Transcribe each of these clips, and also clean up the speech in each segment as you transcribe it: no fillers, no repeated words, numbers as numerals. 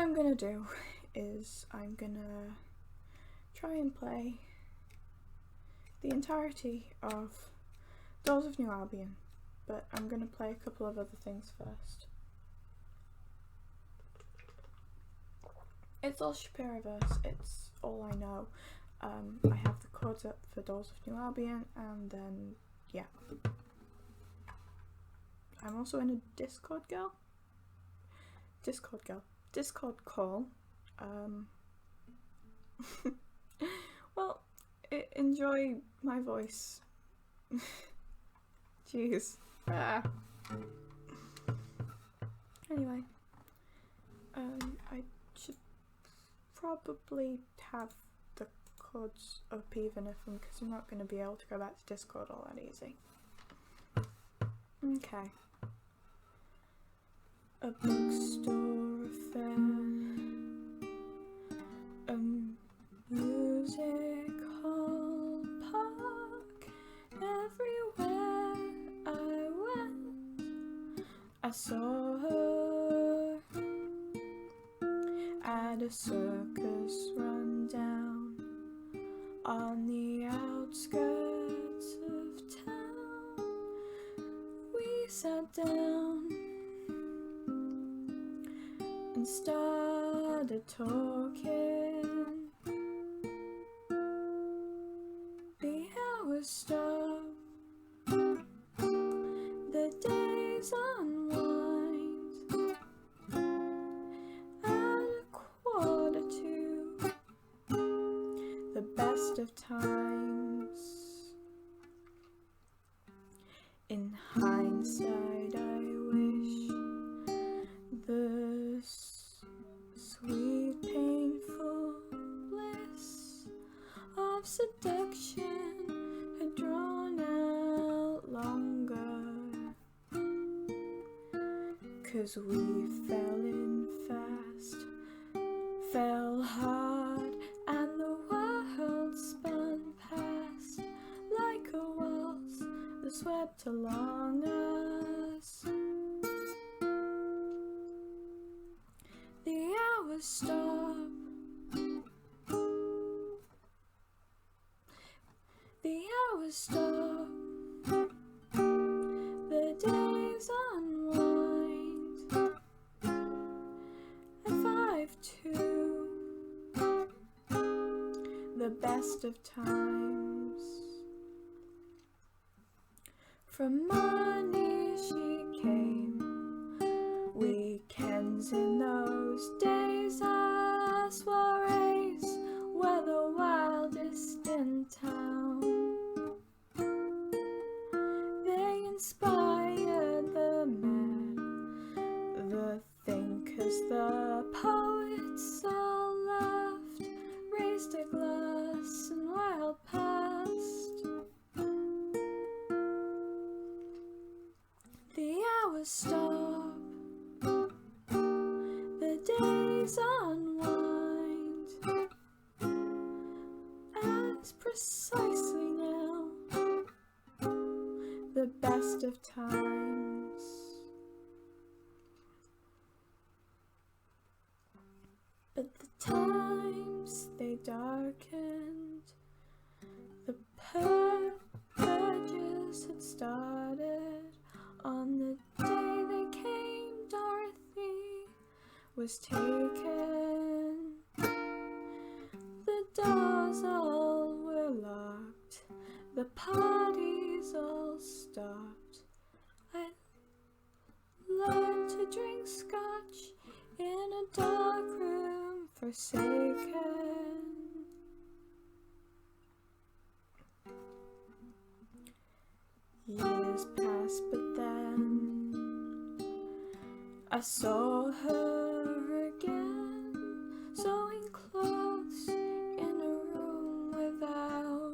I'm gonna do is I'm gonna try and play the entirety of Dolls of New Albion, but I'm gonna play a couple of other things first. It's all Shapiro verse, it's all I know. I have the chords up for Dolls of New Albion, and then yeah. I'm also in a Discord call. Well, enjoy my voice. Jeez. Anyway, I should probably have the chords up even if because I'm not going to be able to go back to Discord all that easy. Okay. A bookstore affair, a music hall park, everywhere I went, I saw her at a circus rundown on the outskirts of town. We sat down and started talking. The hours stop, the days unwind. At 1:45, the best of times. In hindsight, I wish the sweet, painful bliss of seduction had drawn out longer, 'cause we fell in fast, fell hard, and the world spun past like a waltz that swept along us. The hours stop, the hours stop, the days unwind. At 5:02, the best of times. From money she came, weekends in those days, our soirees were the wildest in town. They inspired the mad, the thinkers, the poets, all laughed, raised a glass and while past. The hours stop, the days unwind, as precisely now, the best of times. But the times they darkened, the purges had started. On the day they came, Dorothy was taken. The doors all were locked, the parties all stopped. I learned to drink scotch in a dark room forsaken. Years passed, but then I saw her again, sewing clothes in a room without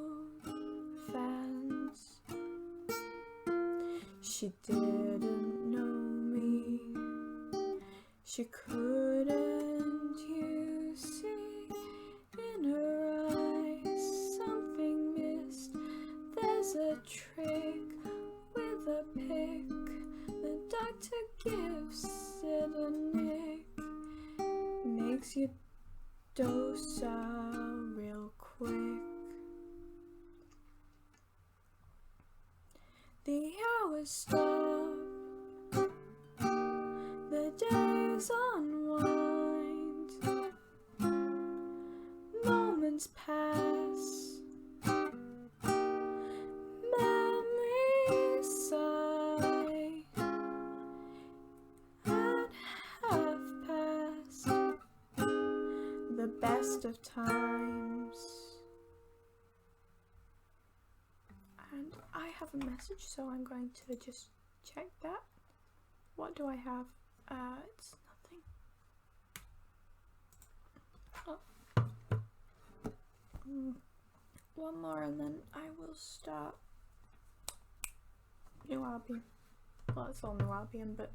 fans. She didn't know me, she couldn't, you see, in her eyes something missed. There's a trick with a pick, the doctor gives it a nick. makes you docile real quick. The hours stop, the days unwind, moments pass, memories sigh, and have passed the best of times. And I have a message, so I'm going to just check that. What do I have? It's nothing. Oh. One more and then I will start New Albion. Well, it's all New Albion, but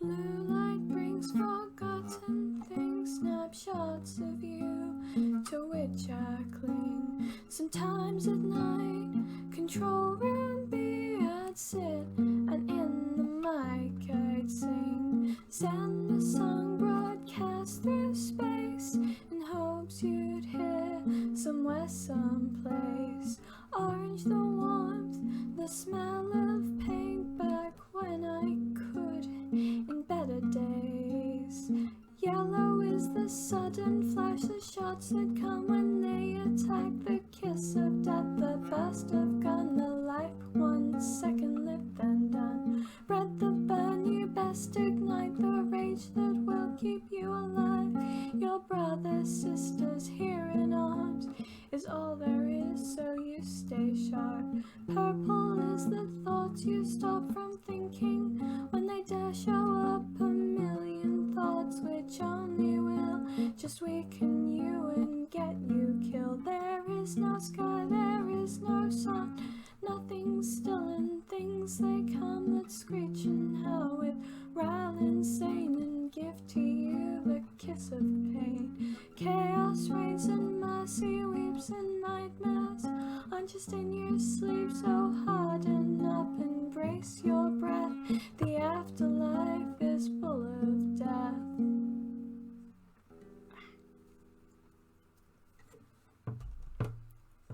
blue light brings forgotten things, snapshots of you to which I cling. Sometimes at night, control room B, I'd sit and in the mic I'd sing. Send a song broadcast through space in hopes you'd hear somewhere, someplace. Orange the warmth, the smell of paint back when I could in better days. Yellow is the sudden flash, the shots that come when they attack, the kiss of death, the burst of gun, the light 1 second lived then done. Bread the burn, you best ignite the rage that will keep you alive. Your brothers, sisters here in arms is all there is, so you stay sharp. Purple is the thoughts you stop from thinking when they dare show up, a million thoughts which only will just weaken you and get you killed. There is no sky, there is no sun, nothing's still, and things they come that screech in hell with rile insane and give to you the kiss of pain. Chaos reigns and mercy weeps and nightmares aren't just in your sleep, so harden up and brace your breath. The afterlife is full of death.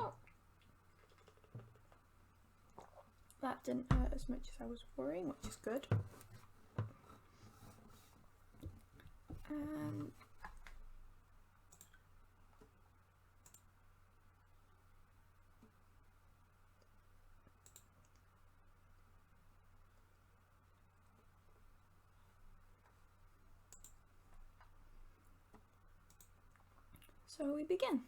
Oh. That didn't hurt as much as I was worrying, which is good. So we begin.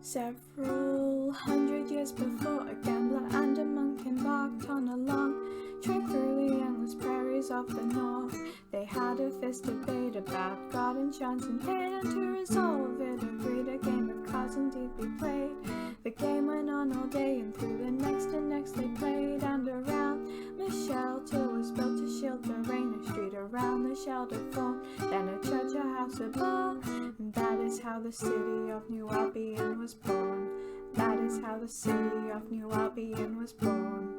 Several hundred years before, a gambler and a monk embarked on a long trek through the endless prairies of the north. They had a fierce debate about God and chance and fate, and to resolve it agreed a game of cards indeed be played. The game went on all day, and through the next and next they played, and around the shelter was built to shield the rain. A street around the shelter formed, then a church, a house, a bar, and that is how the city of New Albion was born. That is how the city of New Albion was born.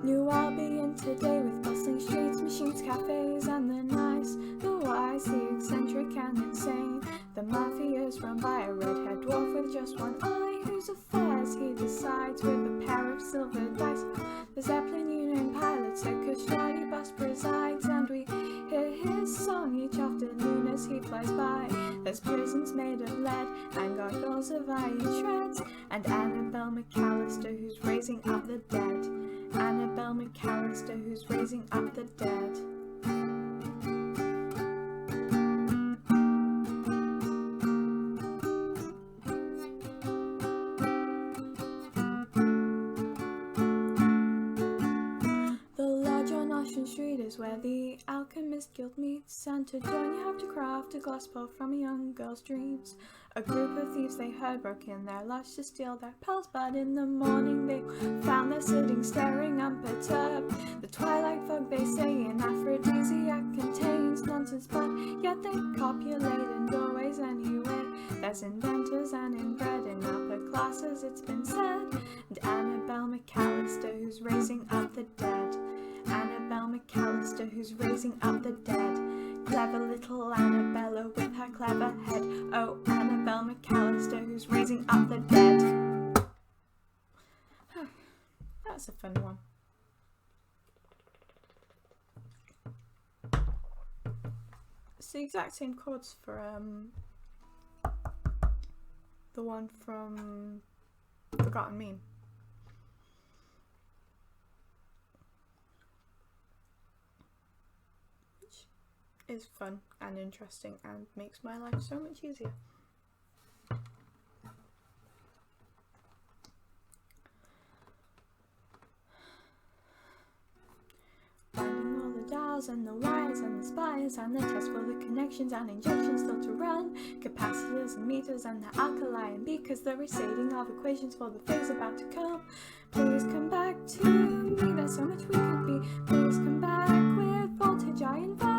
New Albion today, with bustling streets, machines, cafes, and the nice, the wise, the eccentric and insane. The mafia's run by a red-haired dwarf with just one eye, whose affairs he decides with a pair of silver dice. The Zeppelin Union pilots, a Kustrati bus presides, and we hear his song each afternoon as he flies by. There's prisons made of lead and gargoyles of iron shreds, and Annabelle McAllister who's raising up the dead. Annabelle McAllister, who's raising up the dead. The lodge on Ocean Street is where the alchemist guild meets. Santa John, you have to craft a glass bowl from a young girl's dreams. A group of thieves they heard broke in their lodge to steal their pearls, but in the morning they found them sitting staring unperturbed. The twilight fog, they say, an aphrodisiac contains nonsense, but yet they copulate in doorways anyway. There's inventors and inbred in upper classes, it's been said. And Annabelle McAllister, who's raising up the dead. Annabelle McAllister, who's raising up the dead. Clever little Annabella with her clever head. Oh, Annabelle McAllister, who's raising up the dead. That's a fun one. It's the exact same chords for the one from Forgotten Meme. Is fun and interesting and makes my life so much easier. Finding all the dials and the wires and the spires and the test for the connections and injections still to run, capacitors and meters and the alkali and beakers, the restating of equations for the phase about to come. Please come back to me, there's so much we could be. Please come back with voltage I invoke.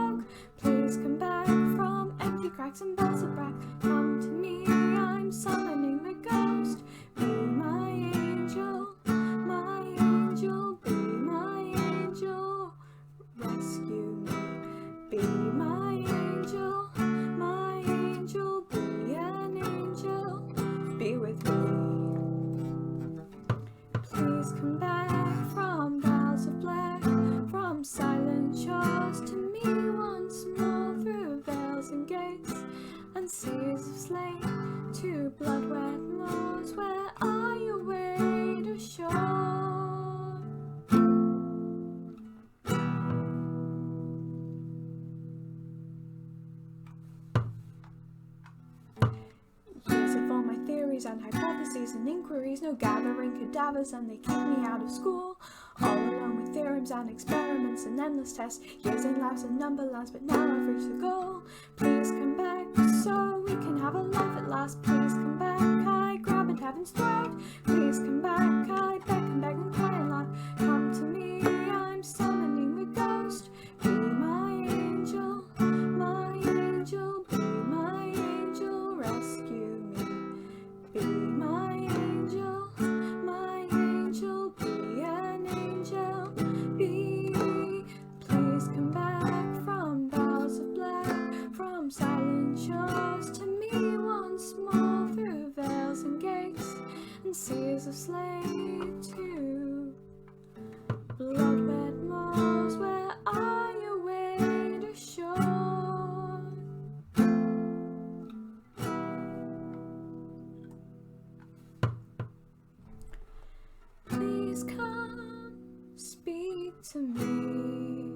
Please come back from empty cracks and bells of brack. Come to me, I'm summoning the ghost. Be my angel, be my angel, rescue me. Be my angel, be an angel, be with me. Please come back from bells of black, from silent shores to me once more, through veils and gates and seas of slain, to blood-wet moors where I await ashore. Years of all my theories and hypotheses and inquiries, no gathering cadavers and they kick me out of school. All alone with theorems and experiments and endless tests, years in labs and number lines, but now I've reached the goal. Please come back so we can have a life at last. Please come back, I grab at heaven's throat. Please come back, I beg and cry and laugh. Come to me, I'm summoning the ghost. Be my angel, be my angel, rescue me. Be my angel, be an angel, be. Please come back from boughs of black, from silent shores to me once more, through veils and gates and seas of slate, to blood-wet moors where I await ashore. Please come, speak to me.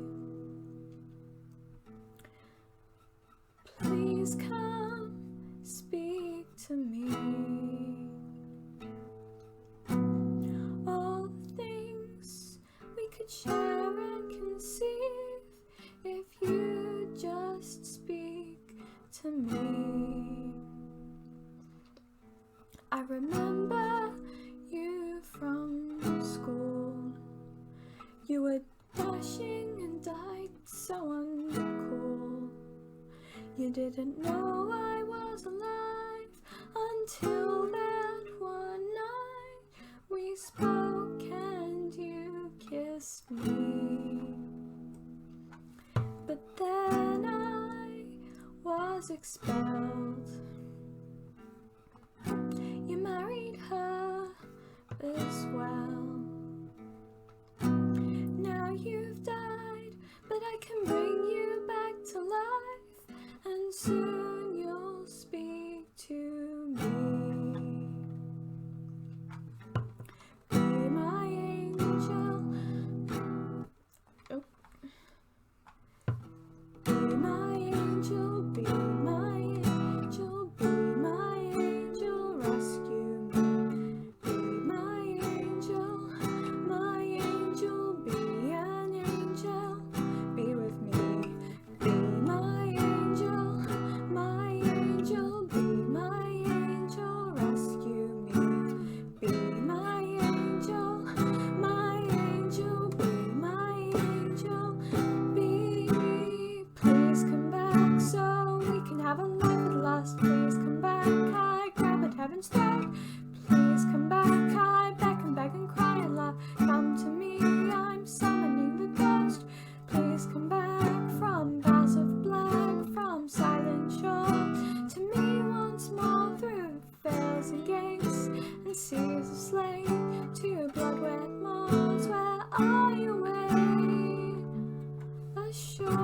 Please come, speak to me. All the things we could share and conceive, if you just speak to me. I remember you from school. You were dashing and died so uncool. You didn't know I was alive until that one night we spoke and you kissed me. But then I was expelled. You married her as well. Now you've died, but I can bring you back to life, and soon you'll speak to me. Be my angel, be the seas are slain to blood-wet moors where I await ashore.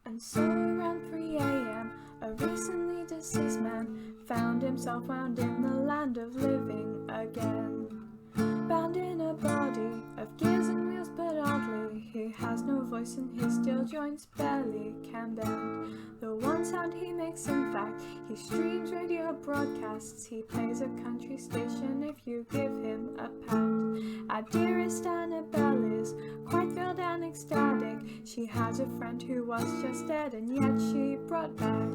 And so around 3 a.m. a recently deceased man found himself wound in the land of living again. Bound in a body of gears and wheels, but oddly he has no voice and his steel joints barely can bend. The one sound he makes, in fact, he streams radio broadcasts. He plays a country station if you give him a pound. Our dearest Annabelle is quite thrilled and ecstatic. She has a friend who was just dead and yet she brought back.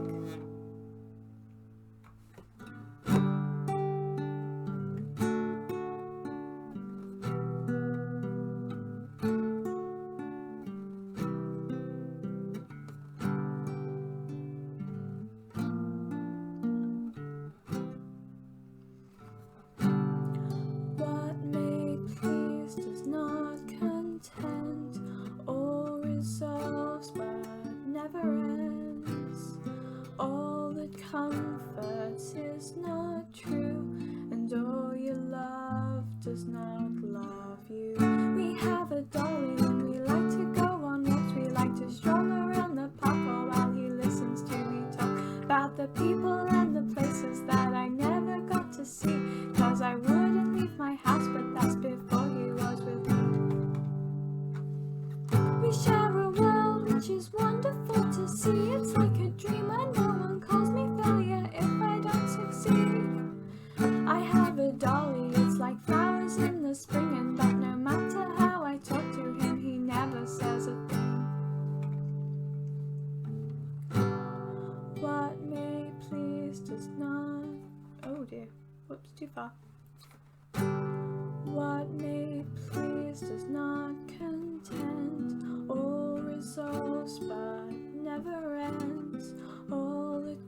All that comforts is not true, and all you love does not love you. We have a dolly and we like to go on walks. We like to stroll around the park while he listens to me talk about the people and the places that I never got to see, 'cause I wouldn't leave my house, but that's before he was with me. We share a world which is wonderful to see. It's like a dream when no one calls me failure if I don't succeed. I have a dolly, it's like flowers in the spring, and but no matter how I talk to him, he never says a thing. What may please does not... Oh dear, whoops, too far. What may please does not content, all resolves but never ends. All that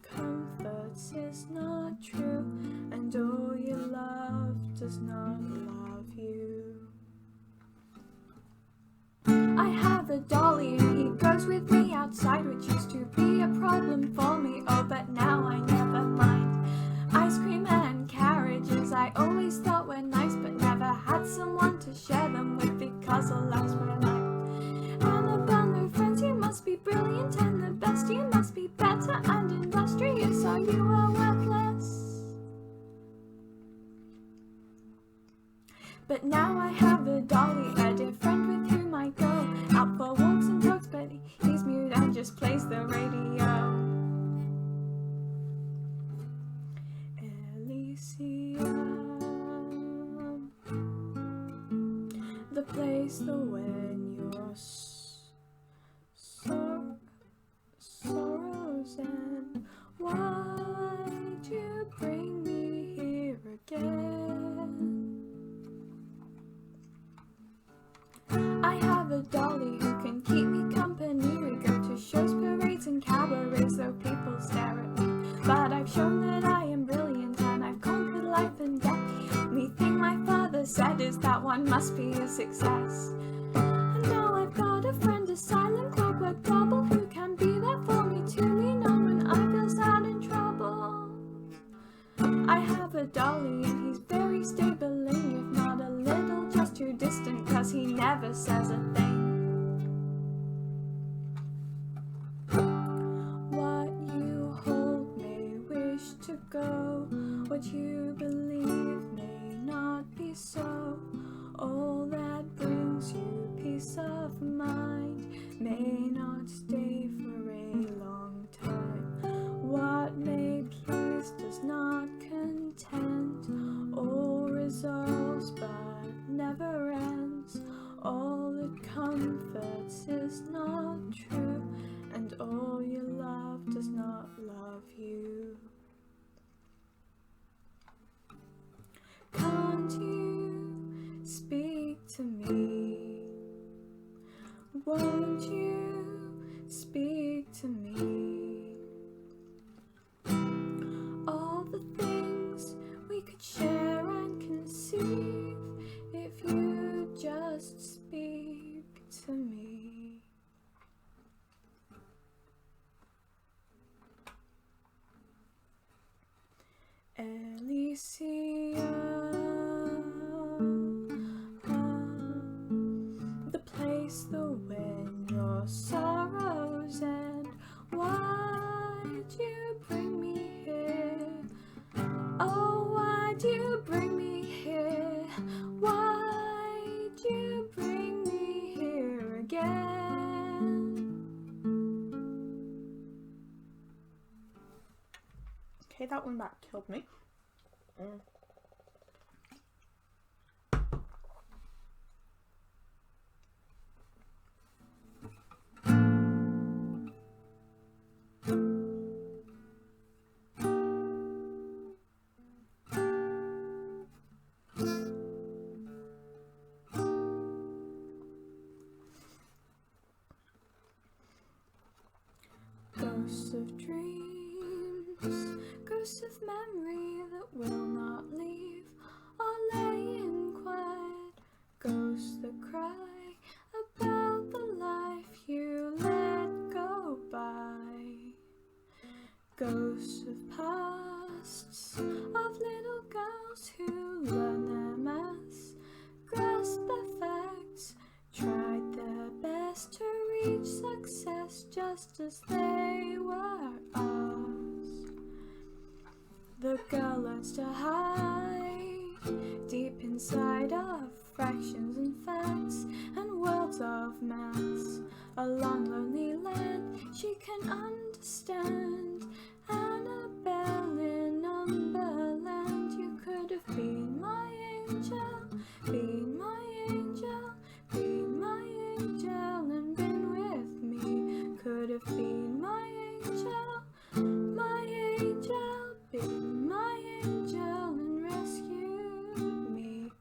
comforts is not true, and all you love does not love you. I have a dolly and he goes with me outside, which used to be a problem for me, oh but now I never mind. Ice cream and carriages I always thought were nice, but never had someone to share them with because alas my life. Annabelle, no friends, you must be brilliant and the best, you must be better and industrious, or you are worthless. But now I have a dolly, a dear friend with whom I go out for walks and talks, but he's mute and just plays the radio. Elysium, the place that when your sorrows end. Why'd you bring me here again? I have a dolly who can keep me company. We go to shows, parades and cabarets, though people stare at me. But I've shown that I am brilliant and I've conquered life and death. Anything my father said is that one must be a success. And now I've got a friend, a silent clockwork double, who can be there for me to lean on when I feel sad and troubled. I have a dolly and he's very stabling, if not a little just too distant, 'cause he never says a thing. What you hold may wish to go, what you believe may not be so. All that brings you peace of mind may not stay for a long time. What may please does not content, all resolves but never ends. All that comforts is not true, and all you love does not love you. Can't you speak to me? Won't you speak to me? Oh, why'd you bring me here? Why'd you bring me here again? Okay, that one back killed me. Ghosts of dreams, ghosts of memory that will not leave or lay in quiet, ghosts that cry about the life you let go by, ghosts of pasts, of little girls who learn their maths, grasped their facts, tried their best to reach success just as they were asked. The girl learns to hide deep inside of fractions and facts and worlds of maths. A long lonely land she can understand. Annabelle in Umberland, you could have been my angel, been my angel, been my angel and been with me. Could have been my angel, been my angel and rescued me.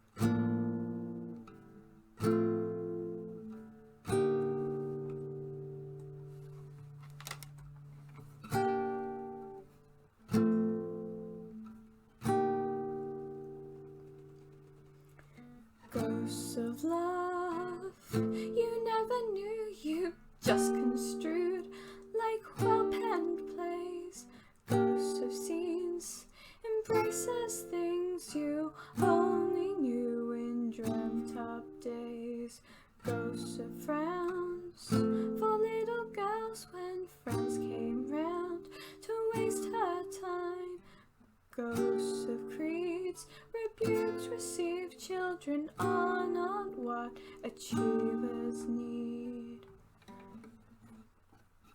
Ghosts of love you never knew, you just construed like well-penned plays. Ghosts of scenes, embraces things you only knew in dreamt-up days. Ghosts of frowns for little girls when friends came round to waste her time. Ghosts of creeds, rebukes received, children are not what achievers need.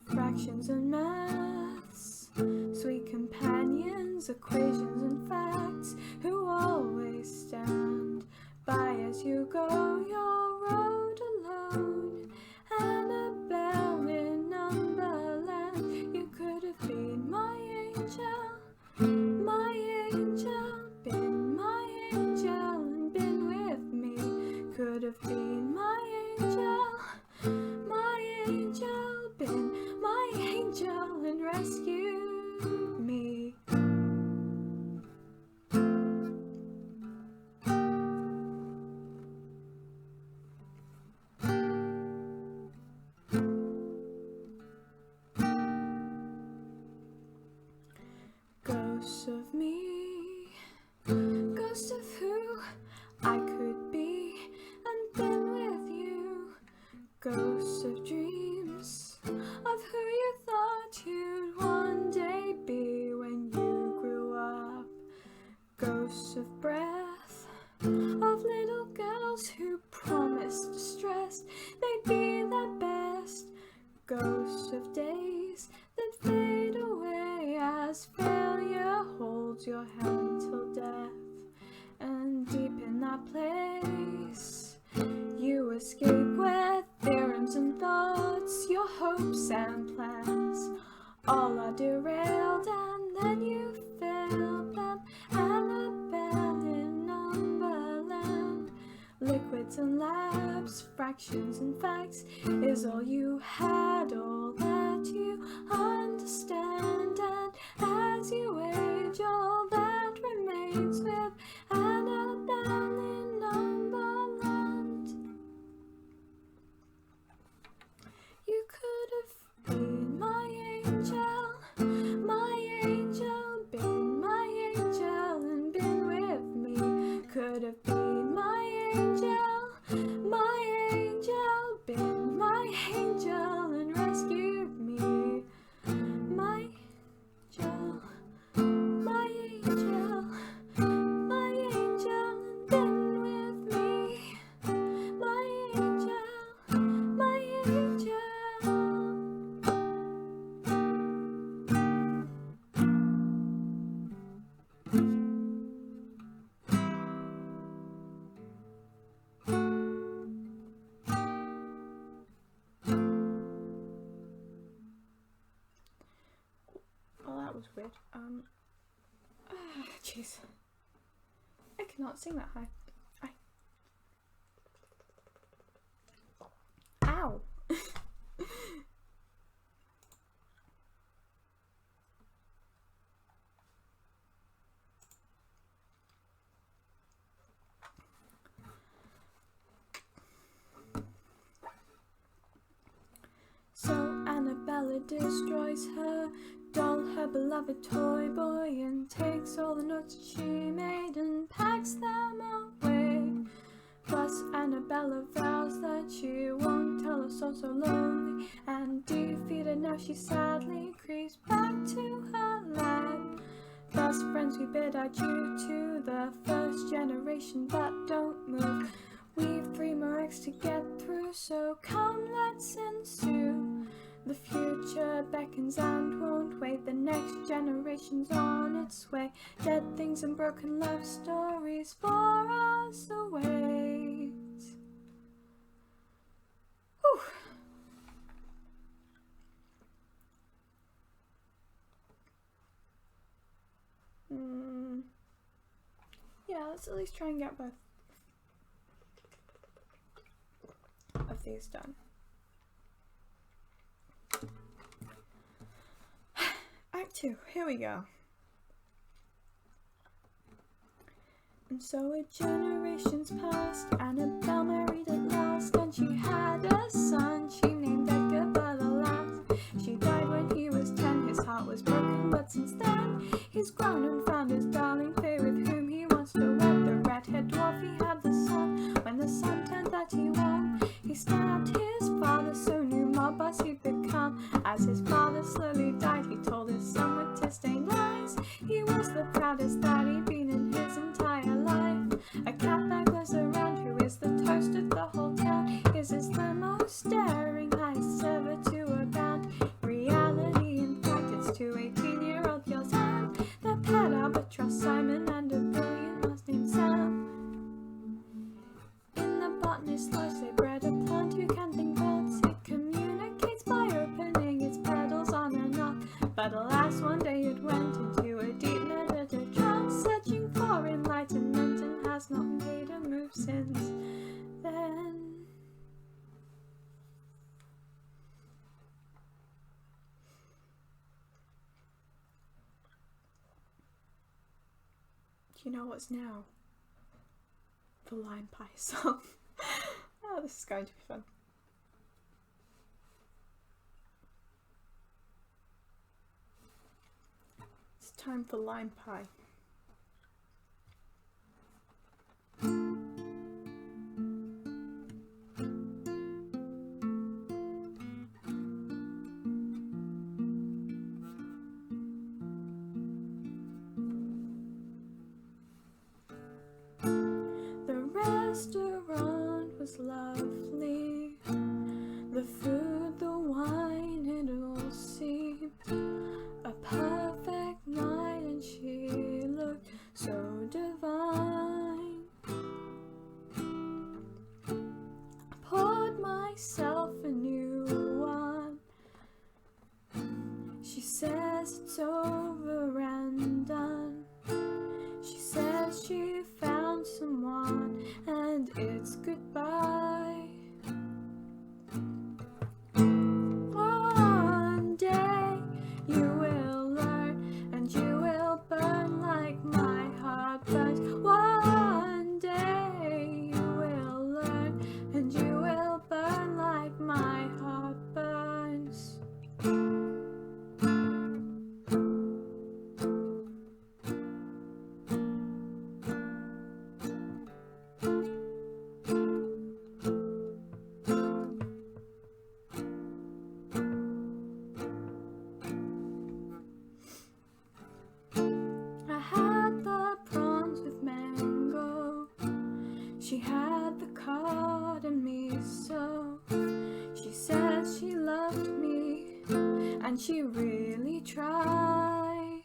Fractions and maths, sweet companions, equations and facts, who always stand by as you go your road alone. Annabelle in Umberland, you could have been my angel, been my angel and been with me. Could have been my angel, been my angel and rescued me. Ghosts of me, ghosts of who I could be and been with you. Ghosts of dreams, of who you thought you'd one day be when you grew up. Ghosts of breath, of little girls who promised distressed they'd be their best. Ghosts of days that fade away as failure holds your hand till death. And deep in that place you escape where theorems and thoughts, your hopes and plans, all are derailed and then you fail them. Annabelle in Umberland, liquids and labs, fractions and facts is all you had, all that you understand. And as you age, all that remains with Annabelle in Umberland. You could have been my angel, been my angel and been with me. Could have been my angel, been my angel and rescued me. that was weird. Jeez. I cannot sing that high. Ow! So Annabella destroys her doll, her beloved toy boy, and takes all the notes she made and packs them away. Plus Annabella vows that she won't tell us so lonely, and defeated now she sadly creeps back to her lab. Thus friends, we bid adieu to the first generation, but don't move. We've 3 more acts to get through, so come let's ensue. The future beckons and won't wait, the next generation's on its way. Dead things and broken love stories for us await. Whew. Yeah, let's at least try and get both of these done. Act 2, here we go. And so a generation's passed, Annabelle married at last, and she had a son she named Edgar, but alas, she died when he was 10. His heart was broken, but since then he's grown and found his darling Faye, with whom he wants to wed. The red-haired dwarf, he had the son. When the son turned 31, he stabbed his father, so new mob as he'd become. As his father slowly died, he told his son with tear-stained eyes he was the proudest that he'd been in his entire life. A cat that goes around, who is the toast of the whole town. His is the most daring heist ever to abound. Reality, in fact, it's 2 18-year-old girls and their pet albatross Simon and a brilliant mouse named Sam. In the botanist's lodge they bred a plant who can think thoughts. It communicates by opening its petals on and off. But alas, one day it went into a deep meditative trance, searching for enlightenment, and has not made a move since then. You know what's now? The lime pie song. Oh, this is going to be fun. It's time for lime pie. Restaurant was lovely, the food, the wine, it all seemed a perfect night, and she looked so divine. I poured myself a new one. She says it's over and done. She says she found someone and it's goodbye. One day you will learn and you will burn like my heart burns. One day you will learn and you will burn like my heart burns. She had the card and me, so she says she loved me, and she really tried.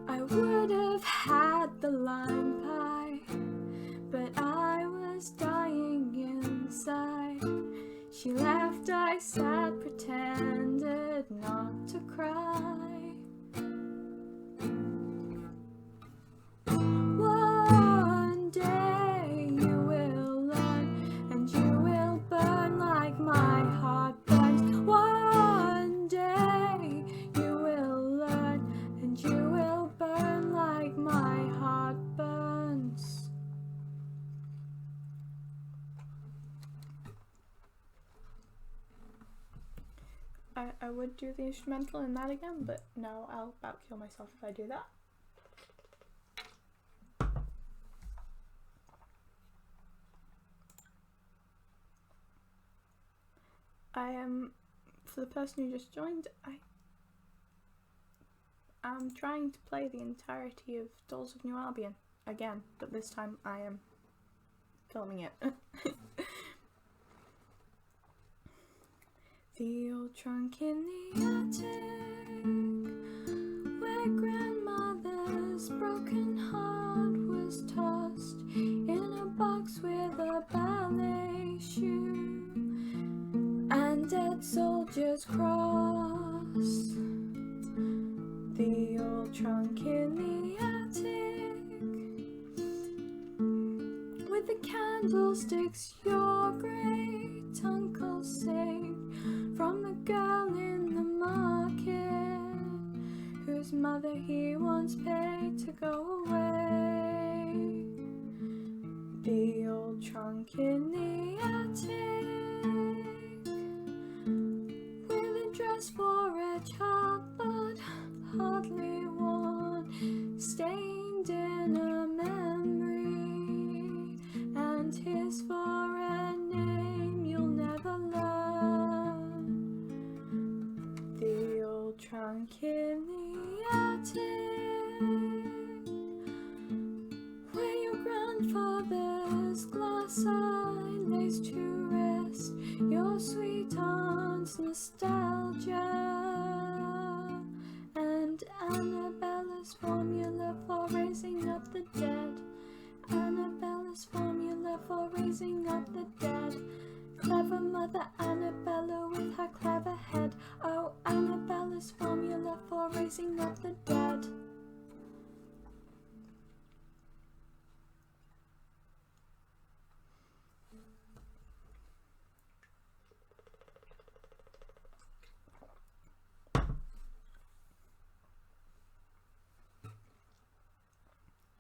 I would have had the lime pie, but I was dying inside. She left, I sat, pretended decided not to cry. One day you will learn, and you will burn like my heart burns. One day you will learn, and you will burn like my heart burns. I would do the instrumental in that again, but no, I'll about kill myself if I do that. I am, for the person who just joined, I'm trying to play the entirety of Dolls of New Albion again, but this time I am filming it. The old trunk in the attic, where grandmother's broken heart was tossed in a box with a ballet shoe and dead soldiers' cross. The old trunk in the attic, with the candlesticks your great uncle saved from the girl in the market, whose mother he once paid to go away. The old trunk in the attic, with a dress for a child but hardly worn, stained in a memory, and his for a name you'll never learn. The old trunk in the attic, where your grandfather's glass eye lays to rest your sweet aunt's nostalgia, and Annabella's formula for raising up the dead. Annabella's formula for raising up the dead. Clever mother Annabella with her clever head. Oh, Annabella's formula for raising up the dead.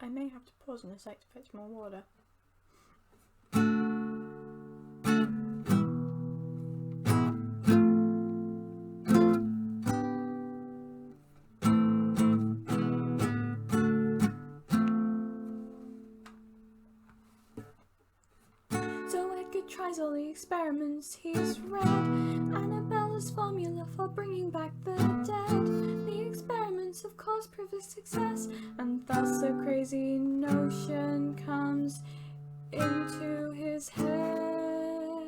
I may have to pause in a sec to fetch more water. Tries all the experiments he's read. Annabella's formula for bringing back the dead. The experiments of course prove a success, and thus a crazy notion comes into his head.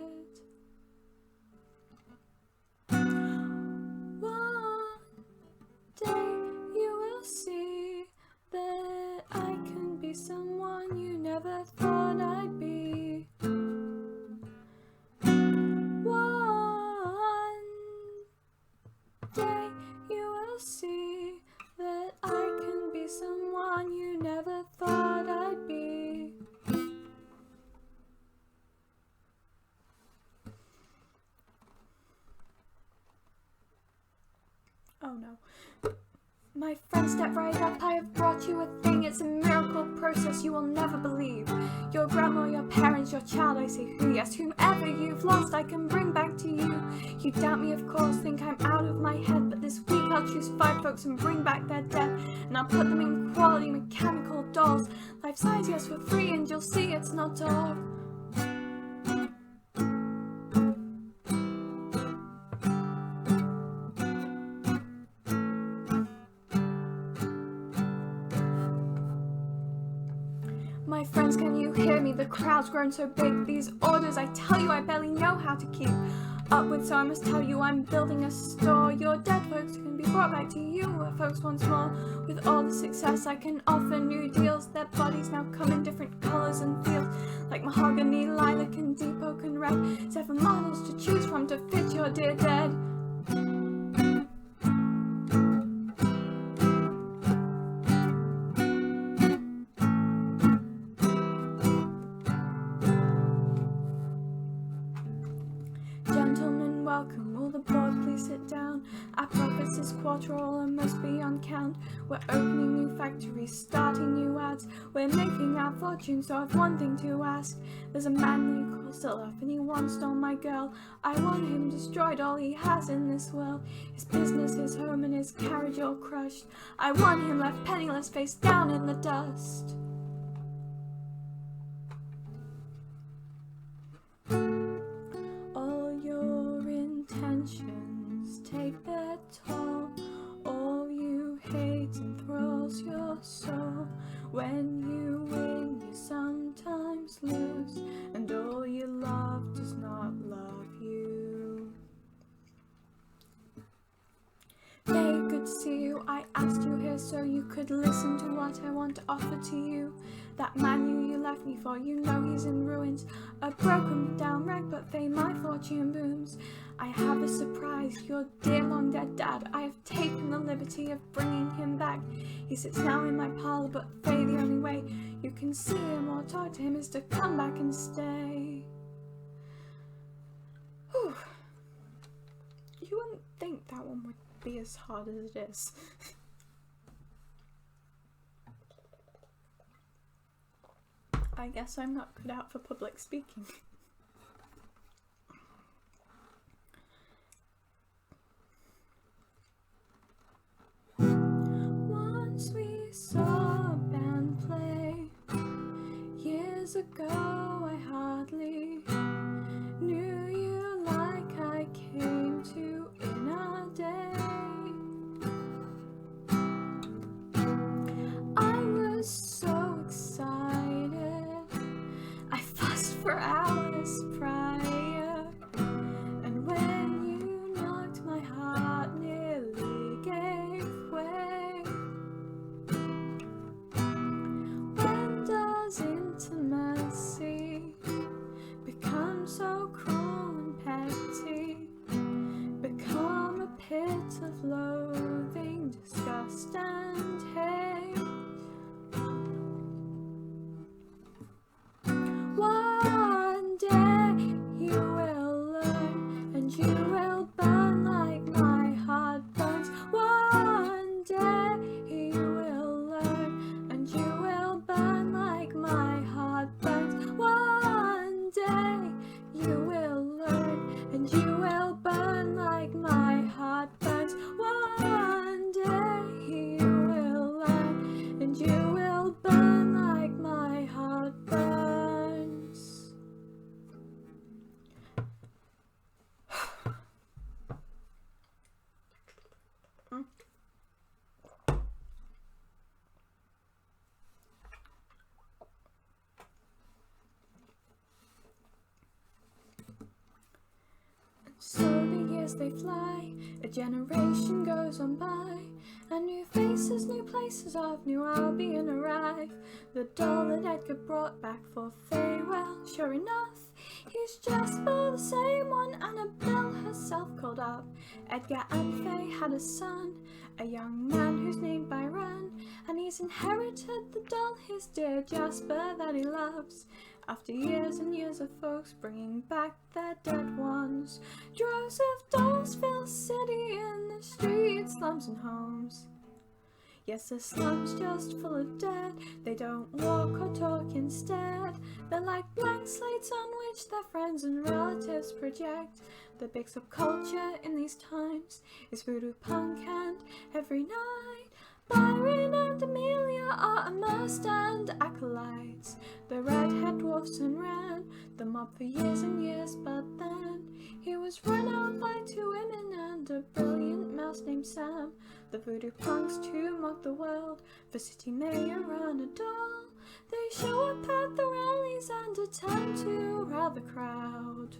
One day you will see that I can be someone you never thought I'd be. Day you will see that I can be someone you never thought I'd be. Oh no. My friend, step right up, I have brought you a thing. It's a miracle process you will never believe. Your grandma, your parents, your child, I say who, yes, whomever you've lost I can bring back to you. You doubt me of course, think I'm out of my head, but this week I'll choose 5 folks and bring back their dead, and I'll put them in quality mechanical dolls. Life size, yes, for free, and you'll see it's not dog. My friends, can you hear me? The crowd's grown so big. These orders, I tell you, I barely know how to keep up with, so I must tell you I'm building a store. Your dead folks can be brought back to you, folks, once more. With all the success I can offer new deals. Their bodies now come in different colours and feels, like mahogany, lilac and deep oak and red. 7 models to choose from to fit your dear dead. Will the board please sit down? Our profits is quarterall and must be on count. We're opening new factories, starting new ads. We're making our fortune, so I've one thing to ask. There's a man named Costello and he once stole my girl. I want him destroyed, all he has in this world. His business, his home and his carriage all crushed. I want him left penniless, face down in the dust. All your intentions take their toll. All you hate enthralls your soul. When you win, you sometimes lose, and all you love does not love you. May, good to see you. I asked you here so you could listen to what I want to offer to you. That man you left me for, you know he's in ruins. A broken down wreck, but fame my fortune booms. I have a surprise, your dear long dead dad. I have taken the liberty of bringing him back. He sits now in my parlour, but Faye, the only way you can see him or talk to him is to come back and stay. Whew. You wouldn't think that one would be as hard as it is. I guess I'm not cut out for public speaking. Once we saw a band play, years ago I hardly knew you like I came to in a day. I was so excited, I fussed for hours prior, and when you knocked, my heart nearly gave way. When does intimacy become so cruel and petty, become a pit of loathing, disgust and hate? One day you will learn, and you will burn like my heart burns. One day you will learn, and you will burn like my heart burns. One day you will learn, and you will burn like my heart burns. One day you will learn, and you will burn like my heart burns. So the years they fly, a generation goes on by, and new faces, new places of New Albion arrive. The doll that Edgar brought back for Faye, well, sure enough, he's just about the same one Annabelle herself called up. Edgar and Faye had a son, a young man who's named Byron, and he's inherited the doll, his dear Jasper that he loves. After years and years of folks bringing back their dead ones, droves of dolls fill city in the streets, slums and homes. Yes, the slums just full of dead, they don't walk or talk instead. They're like blank slates on which their friends and relatives project. The big subculture in these times is voodoo punk, and every night Byron and Amelia are immersed and acolytes. The redhead dwarfs and ran the mob for years and years, but then he was run out by two women and a brilliant mouse named Sam. The voodoo punks to mock the world for city mayor and a doll. They show up at the rallies and attempt to rile the crowd.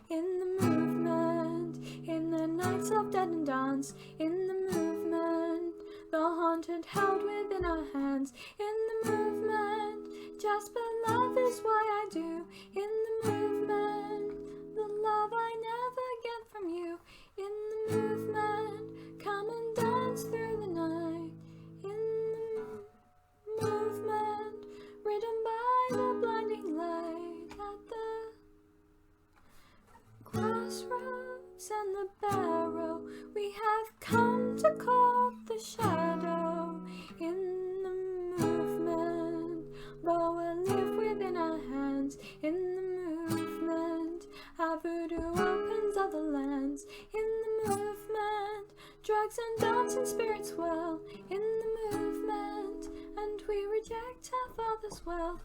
In the movement, in the nights of dead and dance, in the movement, the haunted held within our hands, in the movement. just but love is what I do in the movement. The love I never get from you in the movement. Come and dance through the night in the movement. Ridden by the blinding light at the crossroads and the barrow. We have come to call the shadow in the movement. Power live within our hands in the movement. Our voodoo opens other lands in the movement. Drugs and dancing spirits well in the movement. And we reject our father's world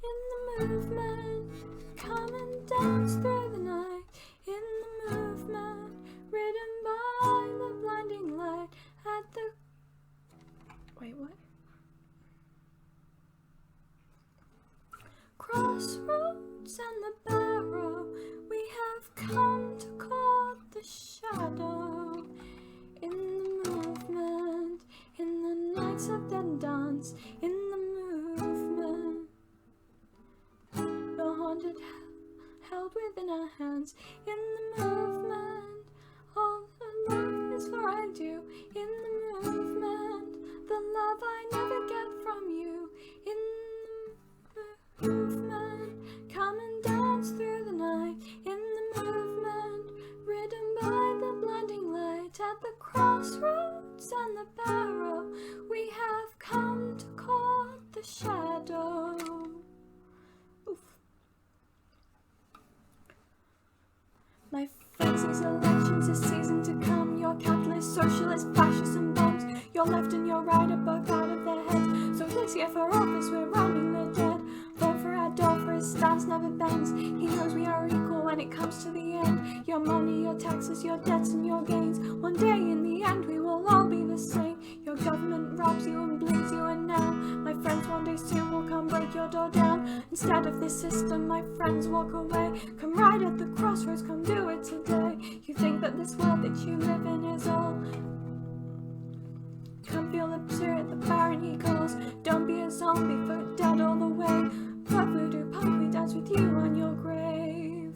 in the movement. Come and dance through the night in the movement. Ridden by the blinding light at the... Wait, what? Crossroads and the barrow. We have come to court the shadow in the movement. In the nights of dead dance in the movement. The haunted held within our hands in the movement. All the love is for I do in the movement. The love I never get from you in the movement. Come and dance through the night in the movement. Ridden by the blinding light at the crossroads and the barrow. We have come to court the shadow. Oof. My friends, these elections is season to come. Your capitalist, socialist, fascist and bombs. Your left and your right are both out of their heads. So this year for office we're rounding the dead. Vote for Adolf, for his stance never bends. He knows we are equal when it comes to the end. Your money, your taxes, your debts and your gains. One day in the end we will all be the same. Your government robs you and bleeds you, and now my friends one day soon will come break your door down. Instead of this system my friends walk away. Come right at the crossroads, come do it today. You think that this world that you live in is all. Come feel the spirit, the Baron he calls. Don't be a zombie, for dead all the way. But voodoo punk, we dance with you on your grave.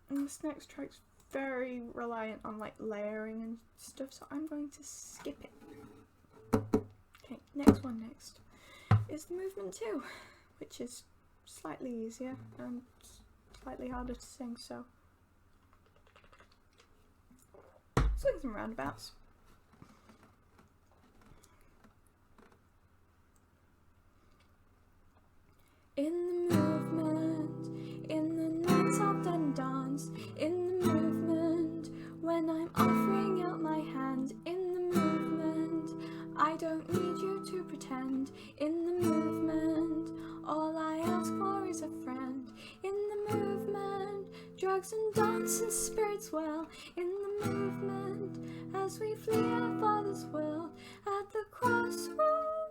This next track's very reliant on like layering and stuff, so I'm going to skip it. Okay, next one is the movement 2, which is slightly easier and slightly harder to sing, so swings and roundabouts. In the movement, in the nights of dead dance, in the movement, when I'm offering out my hand, in the movement, I don't need you to pretend, in the movement, all I ask for is a friend, in the movement, drugs and dance and spirits well, in the movement, as we flee our Father's will, at the crossroads,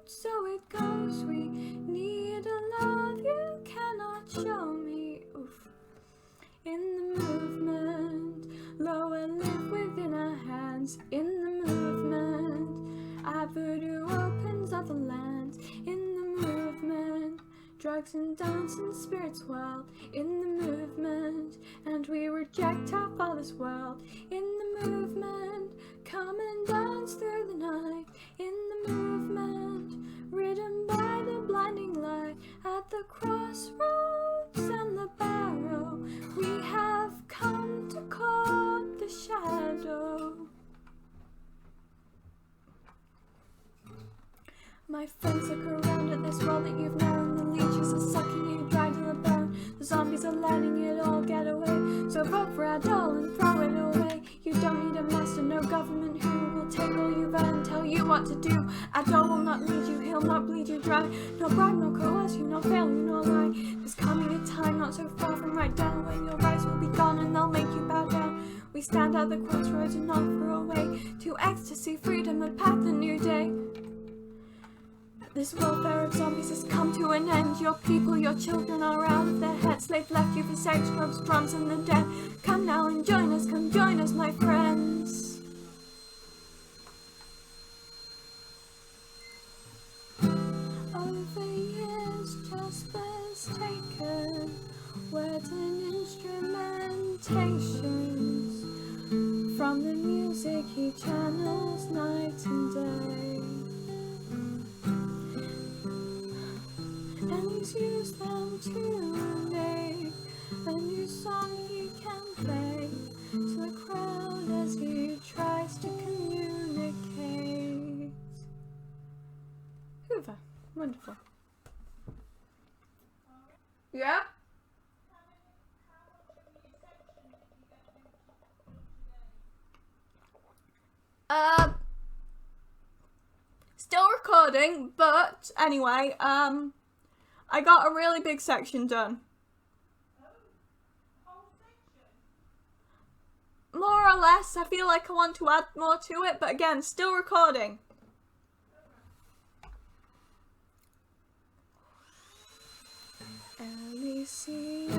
so it goes, we need a love you cannot show me, oof. In the movement, low and live within our hands, in the movement, our voodoo opens other lands, in the movement, drugs and dance and spirits world, in the movement, and we reject our Father's world, in the movement, come and dance through the night, in the movement, ridden by the blinding light, at the crossroads and the barrow, we have come to court the shadow. My friends, look around at this world that you've known. The leeches are sucking you dry to the bone. The zombies are letting it all get away. So vote for our doll and throw it away. You don't need a master, no government who will take all you've earned, tell you what to do. Our doll will not lead you, he'll not bleed you dry. No bribe, no coerce you, no fail you, no lie. There's coming a time not so far from right down when your rights will be gone and they'll make you bow down. We stand at the crossroads and offer a way to ecstasy, freedom, and path, a new day. This welfare of zombies has come to an end. Your people, your children are out of their heads. They've left you for sex, drugs, drums, and the dead. Come now and join us, come join us, my friends. to make a new song he can play to the crowd as he tries to communicate. Hoover, wonderful. Yeah? Still recording, but anyway, I got a really big section done. More or less. I feel like I want to add more to it, but again, still recording. Elysium,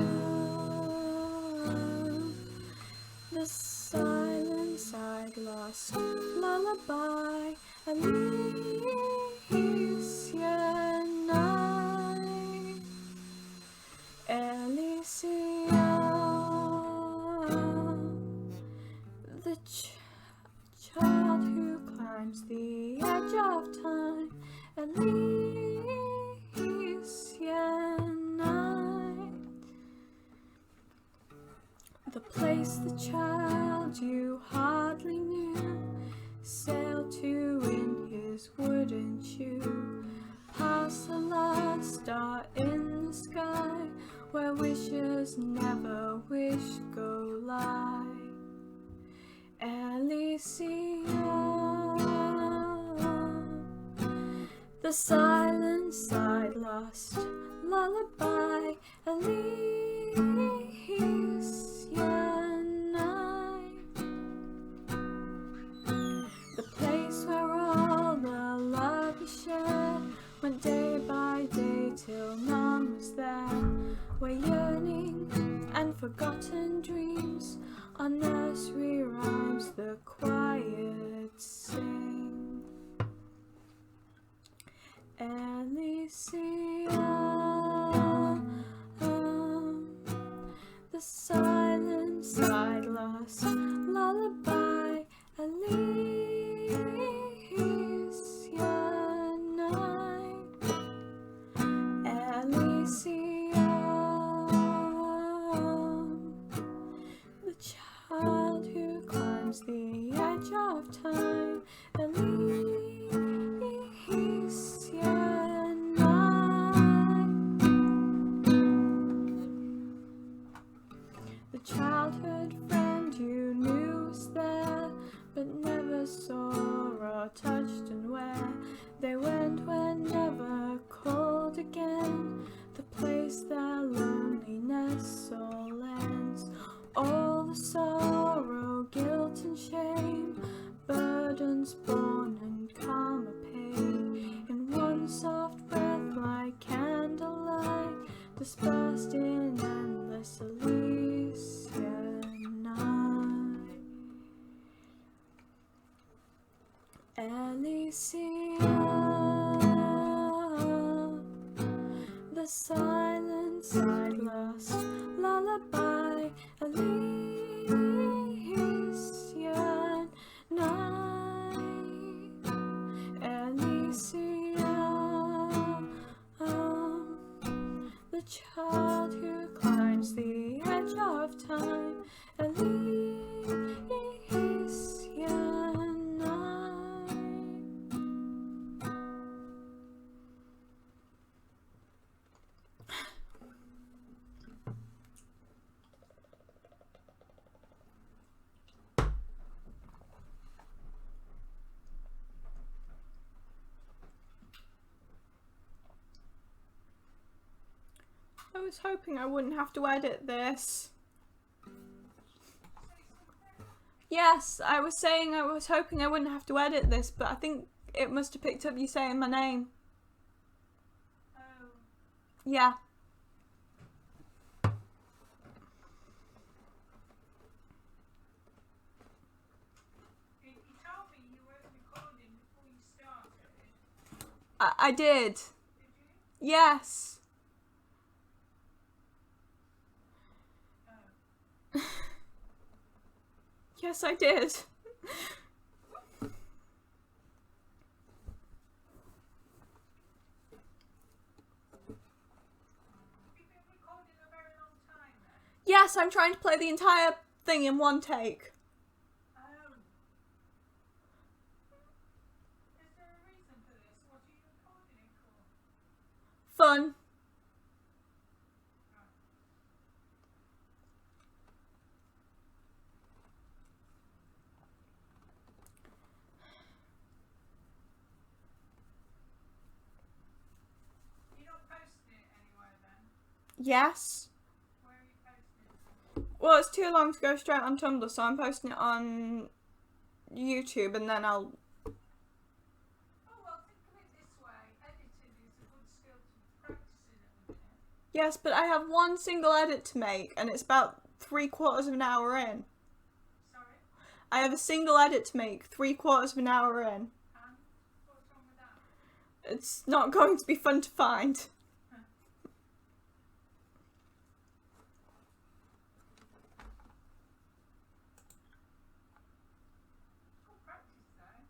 the silence I'd lost, lullaby, Elysian night. Elysium, the child who climbs the edge of time, Elysian night. The place the child you hardly knew sailed to in his wooden shoe, past the last star in the sky, where wishes never wish go lie. Elysium, the silence I'd lost, lullaby, Elysian night. The place where all the love you shared went day by day till none was there, where yearning and forgotten dreams on nursery rhymes the quiet sing. Elysium, the silence I'd lost, lullaby, Elysian night. Elysium, the child who climbs the edge of time, Elysian night. The childhood friend you knew was there, but never saw or touched, and where they went when never called again, the place their loneliness all ends. All the sorrow, guilt and shame, burdens born and karma paid, in one soft breath like candlelight, dispersed in endless Elysian night. Elysium, the silence I'd lost, lullaby, Elysian night. Elysium, the child who climbs the edge of time, Elysian night. I was hoping I wouldn't have to edit this. Yes, I was saying I was hoping I wouldn't have to edit this, but I think it must have picked up you saying my name. Oh. Yeah. You told me you weren't recording before you started. I did. Did you? Yes. Oh. Yes, I did. You've been Yes, I'm trying to play the entire thing in one take. Is there a reason for this? What are you recording it for? Fun. You're not posting it anywhere then? Yes. Where are you posting it? Well, it's too long to go straight on Tumblr, so I'm posting it on YouTube, and then I'll... Oh, well, think of it this way. Editing is a good skill to practice in at the minute. Yes, but I have one single edit to make, and it's about 3/4 of an hour in. Sorry? I have a single edit to make 3/4 of an hour in. And what's wrong with that? It's not going to be fun to find. Good practice though.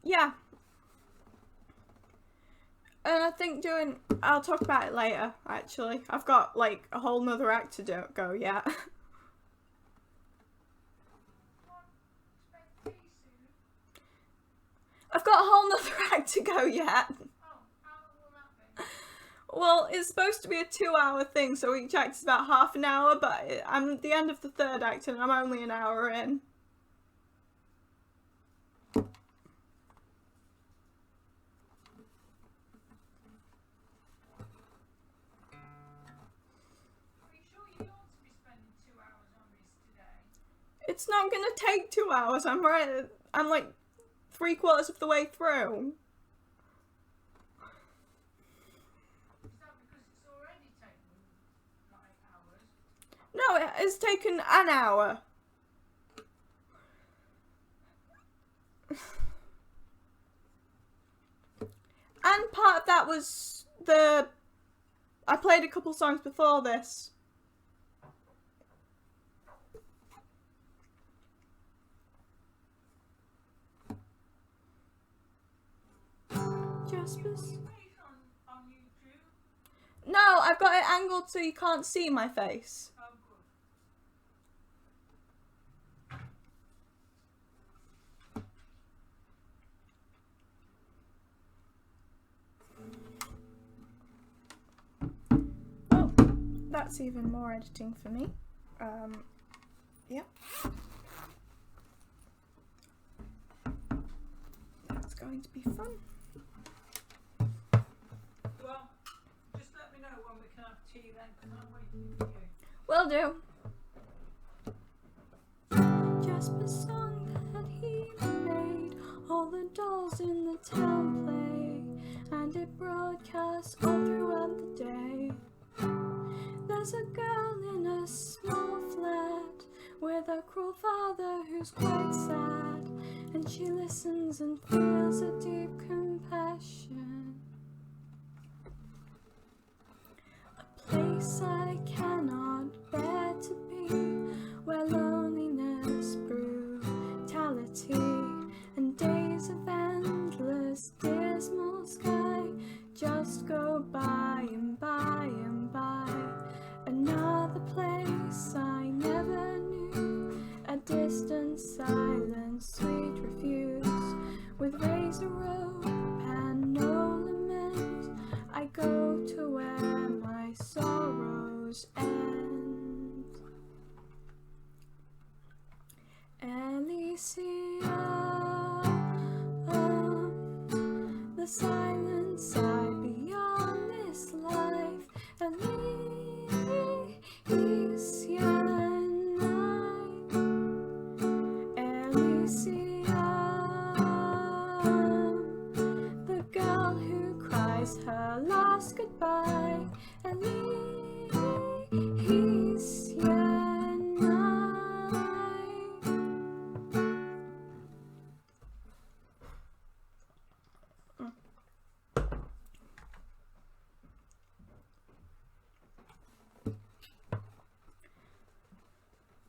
Yeah. And I think I'll talk about it later, actually. I've got, like, a whole nother act to go yet. Come on, expect tea soon. I've got a whole nother act to go yet. Oh, how long will that be? Well, it's supposed to be a 2-hour thing, so each act is about half an hour, but I'm at the end of the third act and I'm only an hour in. Are you sure you ought to be spending 2 hours on this today? It's not gonna take 2 hours, I'm like 3/4 of the way through. Is that because it's already taken, like, hours? No, it has taken an hour. And part of that was I played a couple songs before this. Just Your face on YouTube? No, I've got it angled so you can't see my face. Oh, good. Well, that's even more editing for me. Yeah. That's going to be fun. Well, just let me know when we can have tea then, because I'm waiting for you. Will do. Jasper's song that he made, all the dolls in the town play, and it broadcasts all throughout the day. There's a girl in a small flat with a cruel father who's quite sad, and she listens and feels a deep compassion. A place I cannot bear to be, where loneliness, brutality, and days of endless dismal sky just go by and by and by. Another place I never knew, a distant, silent, sweet refuse, with razor rope and no lament. I go to where my sorrows end. Elysium, the silent side beyond this life. Elysian night. Elysium, the girl who cries her last goodbye. Elysian night.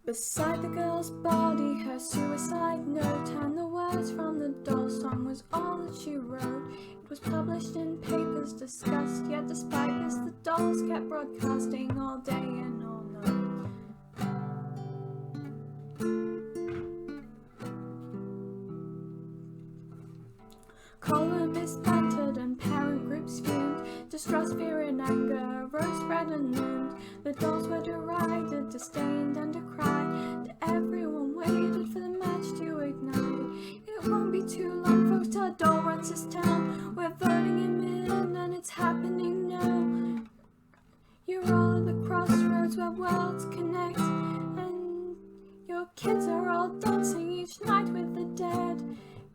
Beside the girl's body, her suicide note and the words verse from the doll's song was all that she wrote. It was published in papers discussed, yet despite this the dolls kept broadcasting all day and all night. Columnists bantered and parent groups fumed. Distrust, fear and anger rose, spread and loomed. The dolls were derided, disdained and decried. Everyone waited for the match to ignite. It won't be too long, folks, till a doll runs this town. We're voting him in and it's happening now. You're all at the crossroads where worlds connect, and your kids are all dancing each night with the dead.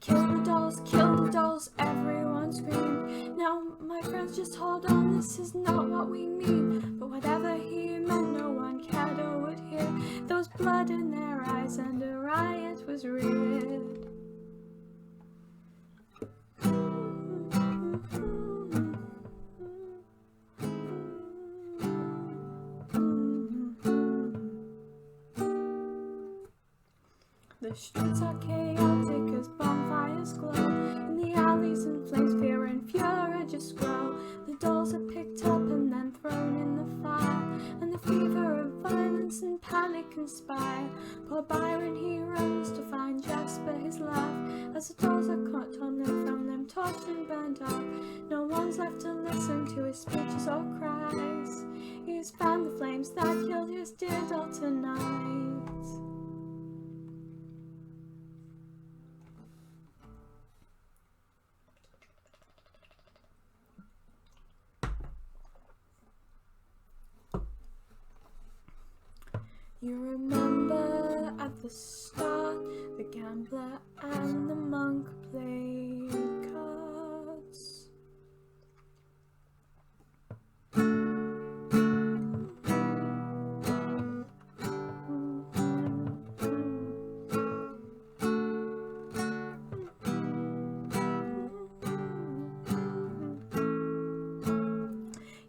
Kill the dolls, everyone screamed. Now, my friends, just hold on, this is not what we mean. But whatever he meant, no one cared or would hear. There was blood in their eyes and a riot was reared. The streets are chaotic as bonfires glow. In the alleys and flames, fear and fury just grow. The dolls are picked up and then thrown in the fire, and the fever of violence and panic conspire. Poor Byron, he runs to find Jasper, his love, as the dolls are caught torn from them, torched and burnt up. No one's left to listen to his speeches or cries. He's found the flames that killed his dear doll tonight. You remember at the start, the gambler and the monk played cards.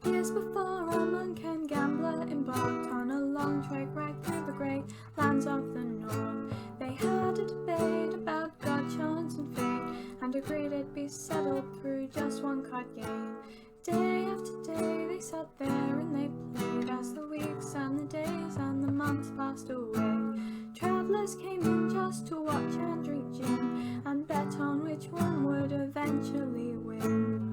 Years before, a monk and gambler embarked on a long trek right through the great lands of the north. They had a debate about God, chance and fate, and agreed it'd be settled through just one card game. Day after day they sat there and they played, as the weeks and the days and the months passed away. Travellers came in just to watch and drink gin, and bet on which one would eventually win.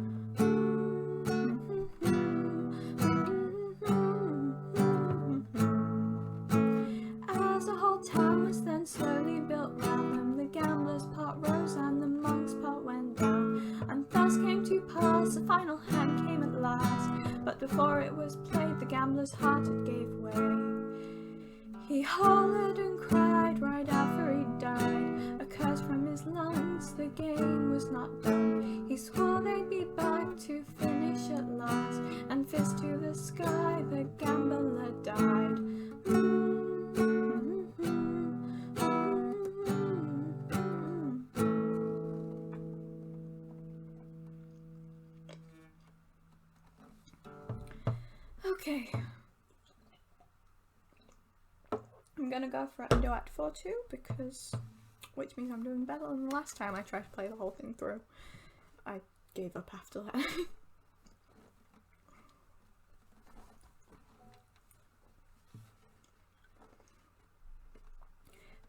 Slowly built round them, the gambler's pot rose and the monk's pot went down, and thus came to pass the final hand came at last. But before it was played, the gambler's heart it gave way. He hollered and cried right after he died, a curse from his lungs, the game was not done. He swore they'd be back to finish at last, and fist to the sky, the gambler died. Okay, I'm gonna go for undo Act 4 too, which means I'm doing better than the last time I tried to play the whole thing through. I gave up after that.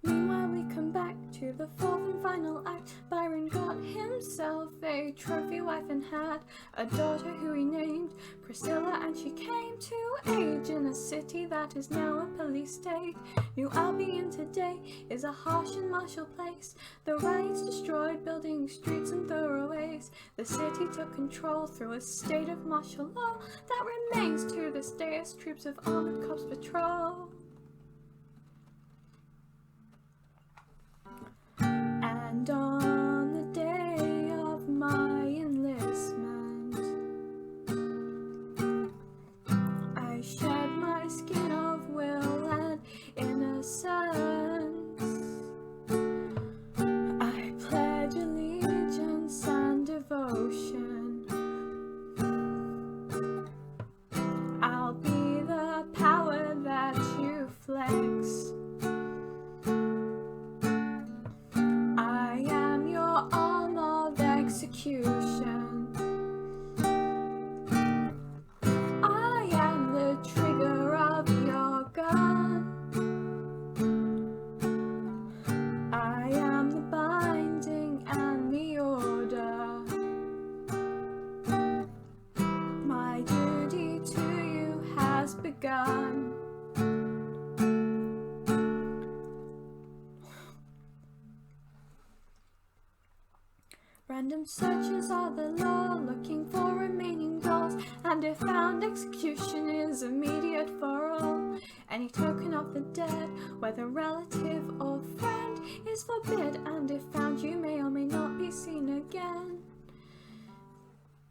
Meanwhile we come back to the fourth and final act. Byron got himself a trophy wife and had a daughter who he named Priscilla, and she came to age in a city that is now a police state. New Albion today is a harsh and martial place. The riots destroyed buildings, streets and thoroughways. The city took control through a state of martial law that remains to this day as troops of armored cops patrol. And on the day of my enlistment, I shed my skin of will and innocence. I pledge allegiance and devotion. I'll be the power that you flex. I am gun. Random searches are the law, looking for remaining goals, and if found, execution is immediate for all. Any token of the dead, whether relative or friend, is forbid, and if found, you may or may not be seen again.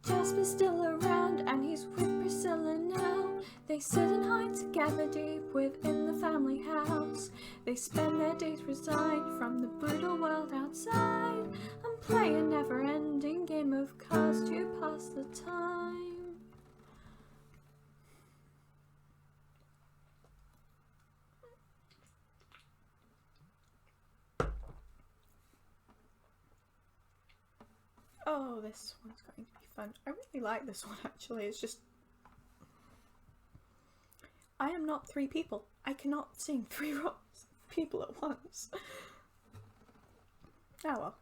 Jasper's still around, and he's with Priscilla now. They sit and hide together deep within the family house. They spend their days resigned from the brutal world outside, and play a never-ending game of cards to pass the time. Oh, this one's going to be fun. I really like this one actually. It's just, I am not three people. I cannot sing three people at once. Oh well.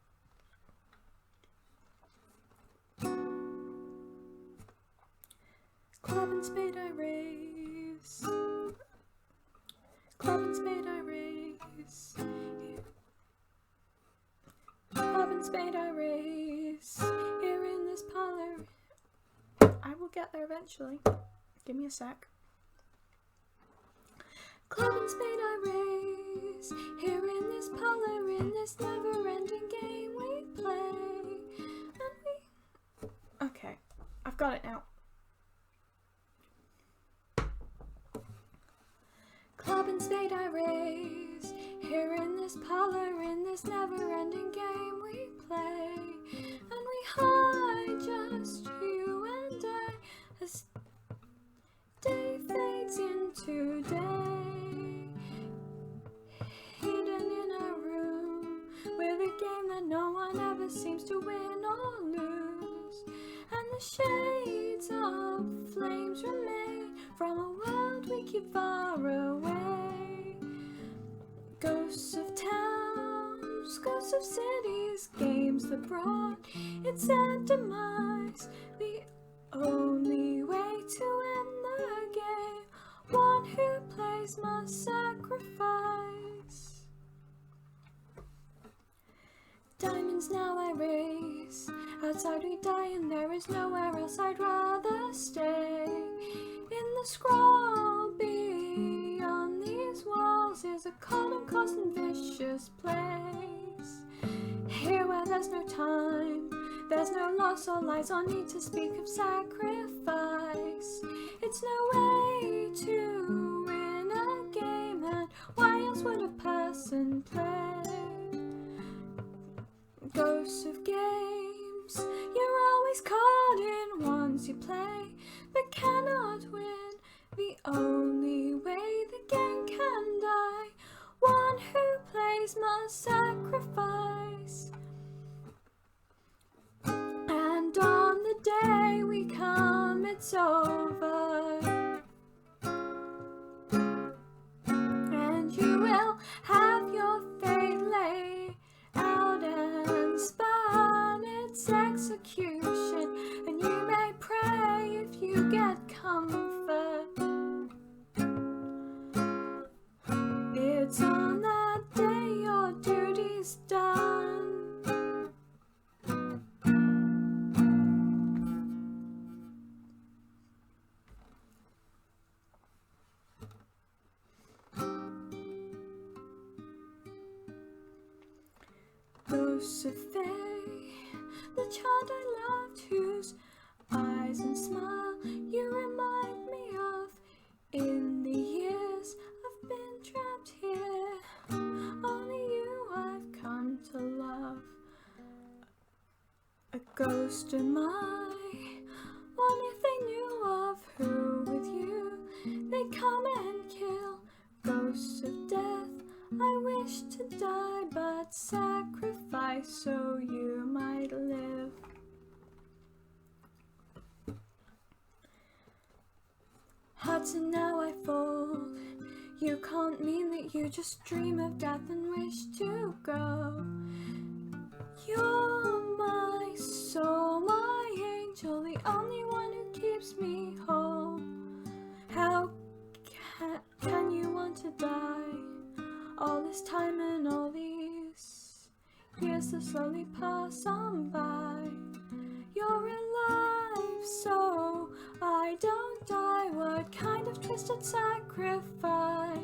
Club and spade I raise. Club and spade I raise. Club and spade I raise. Here in this parlour. I will get there eventually. Give me a sec. Club and spade I raise. Here in this parlour, in this never-ending game we play. And we... Okay, I've got it now. Club and spade I raise. Here in this parlour, in this never-ending game we play. And we hide, just you and I, as day fades into day. Hidden in a room, with a game that no one ever seems to win or lose. And the shades of flames remain from a world we keep far away. Ghosts of towns, ghosts of cities, games that brought its sad demise. The only way to end the game, one who plays must sacrifice. Diamonds now I raise. Outside we die and there is nowhere else I'd rather stay. In the scroll beyond these walls is a cold and coarse and vicious place. Here where there's no time, there's no loss or lies or need to speak of sacrifice. It's no way to win a game, and why else would a person play? Ghosts of games, you're always caught in ones you play, but cannot win. The only way the game can die, one who plays must sacrifice. And on the day we come, it's over, and you will have your fate laid out and spun its execution, and you may pray if you get comfort. It's on that day your duty's done. Ghosts of Faye, the child I loved, whose eyes and smile you remind me of. In the years I've been trapped here, only you I've come to love. A ghost am I, one if they knew of who with you they'd come and kill. Ghosts of death, I wish to die, but sacrifice so you might live. Hudson, now I fold. You can't mean that you just dream of death and wish to go. You're my soul, my angel, the only one who keeps me whole. How this time and all these years that slowly pass on by. You're alive, so I don't die. What kind of twisted sacrifice?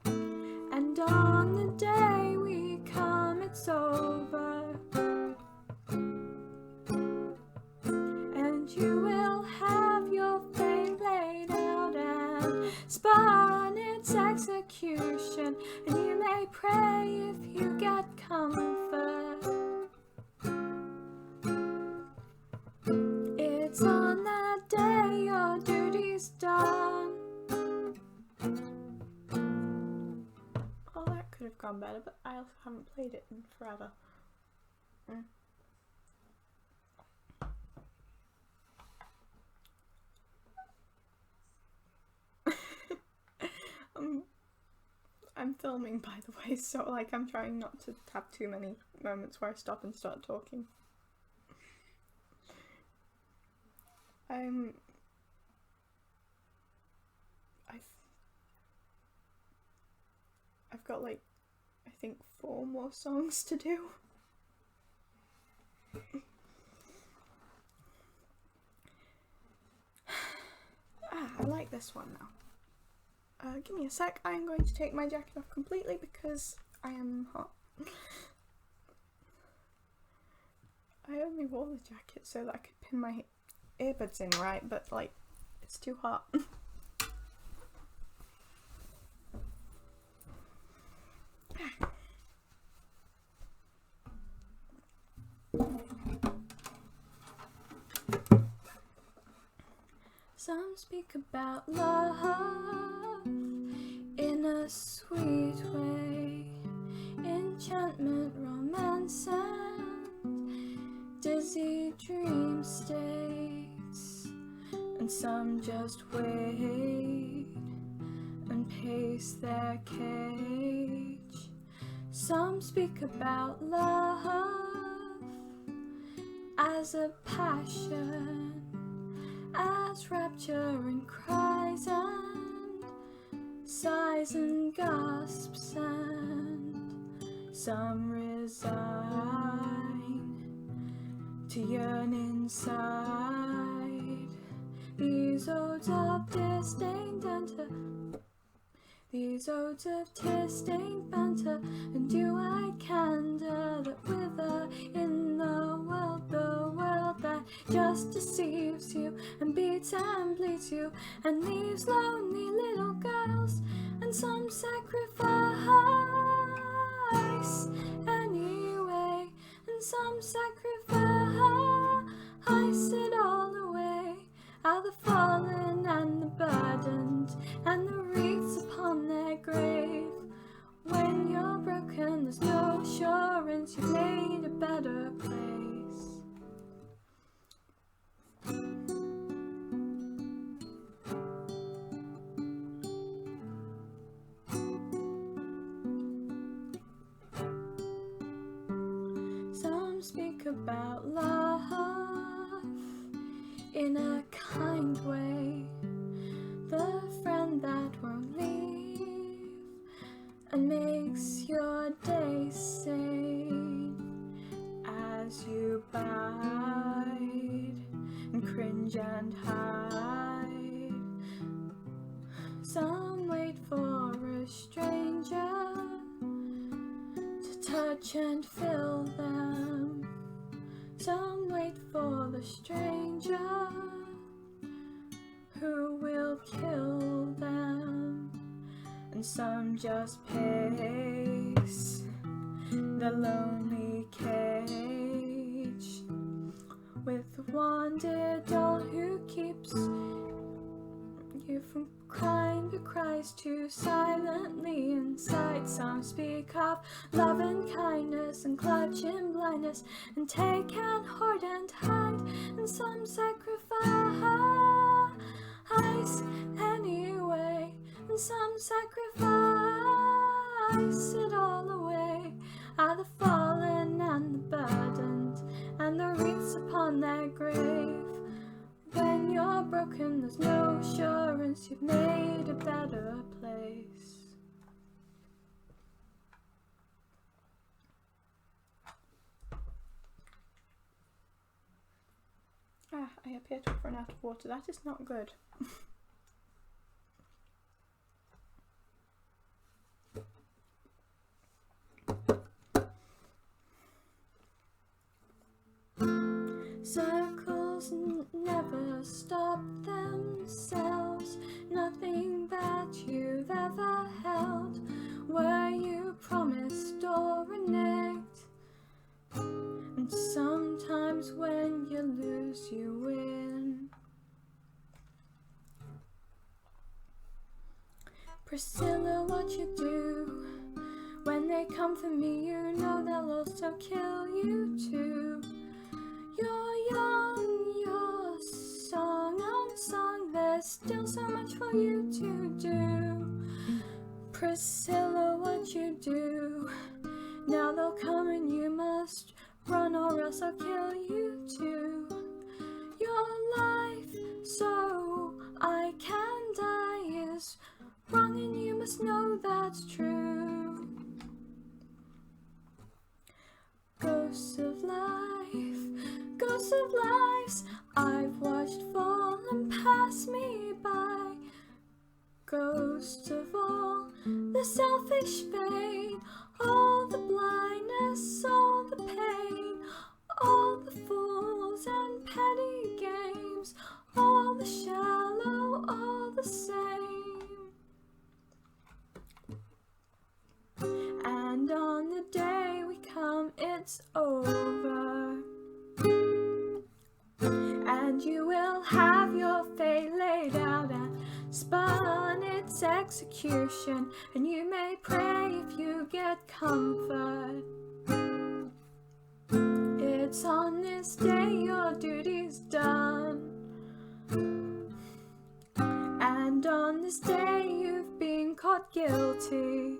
And on the day we come, it's over, and you will have your fate laid out and spun its execution, and you may pray if you get comfort. It's on that day your duty's done. Oh, that could have gone better, but I also haven't played it in forever. I'm filming, by the way, so like I'm trying not to have too many moments where I stop and start talking. I've got like, I think 4 more songs to do. I like this one now. Give me a sec, I'm going to take my jacket off completely because I am hot. I only wore the jacket so that I could pin my earbuds in right, but like, it's too hot. Some speak about love in a sweet way, enchantment, romance, and dizzy dream states, and some just wait and pace their cage. Some speak about love as a passion, as rapture and cries and sighs and gasps, and some resign to yearn inside. These odes of disdain enter, these odes of tear-stained banter, and dew-eyed candor that wither in the world that just deceives you and beats and bleeds you and leaves lonely little girls. And some sacrifice anyway, and some sacrifice it all away. Are the fallen and the burdened and the wreaths upon their grave. When you're broken, there's no assurance you've made a better place. Some speak about love in a kind way, the friend that won't leave and makes your day sane as you bide and cringe and hide. Some wait for a stranger to touch and fill them. Some wait for the stranger who will kill them, and some just pace the lonely cage with one dear doll who keeps you from crying but cries too silently inside. Some speak of love and kindness and clutch in blindness and take and hoard and hide, and some sacrifice anyway, and some sacrifice it all away. Are the fallen and the burdened and the wreaths upon their grave. When you're broken, there's no assurance you've made a better place. Ah, I appear to have run out of water. That is not good. Circles never stop themselves. Nothing that you've ever held where you promised or reneged. And sometimes when you lose, you win. Priscilla, what you do? When they come for me, you know they'll also kill you too. You're young, you're song unsung, there's still so much for you to do. Priscilla, what you do? Now they'll come and you must run or else I'll kill you too. Your life, so I can die, is wrong and you must know that's true. Ghosts of lives I've watched fall and pass me by. Ghosts of all the selfish pain, all the blindness, all the pain, all the fools and petty games, all the shallow, all the same. And on the day we come, it's over. And you will have your fate laid out and spun its execution, and you may pray if you get comfort. It's on this day your duty's done, and on this day you've been caught guilty.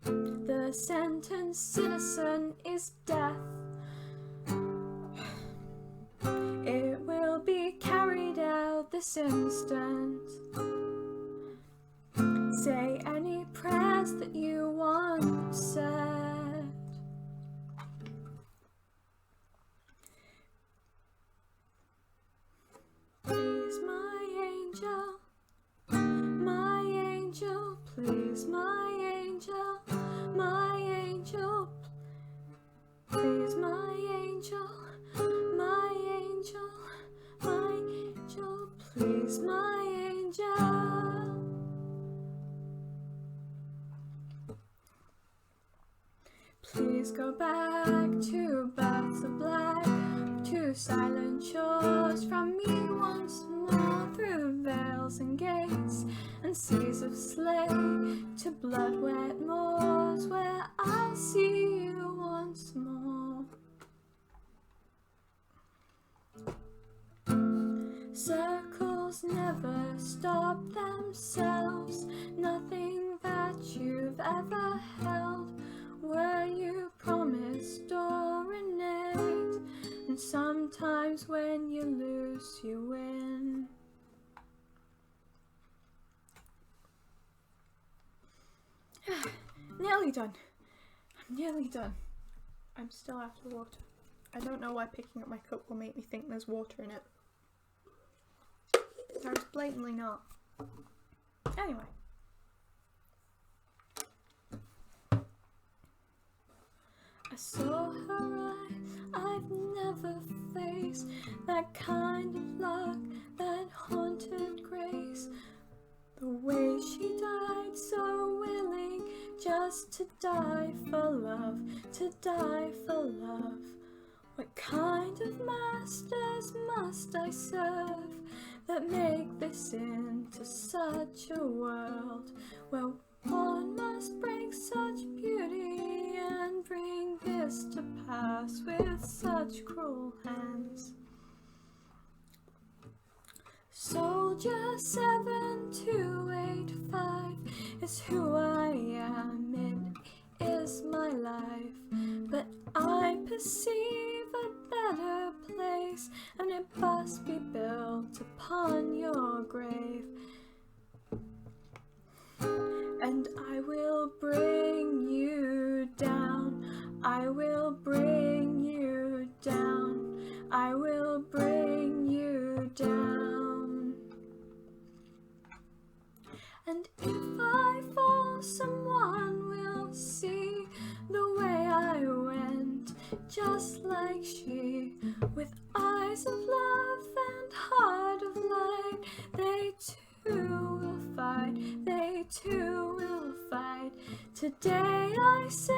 The sentence, citizen, is death. It will be carried out this instant. Say any prayers that you want said. Please, my angel, please, my angel, my angel, please, my angel, my angel, my angel, please, my angel. Please go back to birds of black, to silent shores from me once more, through vales and gates and seas of slay, to blood-wet moors where I'll see you once more. Circles never stop themselves. Nothing that you've ever held where you promised or reneged. And sometimes when you lose, you win. Nearly done. I'm nearly done. I'm still out of water. I don't know why picking up my cup will make me think there's water in it. There's blatantly not. Anyway. I saw her eyes, I've never faced that kind of luck, that haunted grace. The way she died, so willing just to die for love, to die for love. What kind of masters must I serve that make this into such a world, where one must break such beauty and bring this to pass with such cruel hands? Soldier 7285 is who I am, it is my life, but I perceive a better place, and it must be built upon your grave. And I will bring you down, I will bring you down, I will bring you down. And if I fall, someone will see the way I went, just like she, with eyes of love and heart of light. They too will fight, they too will fight. Today I say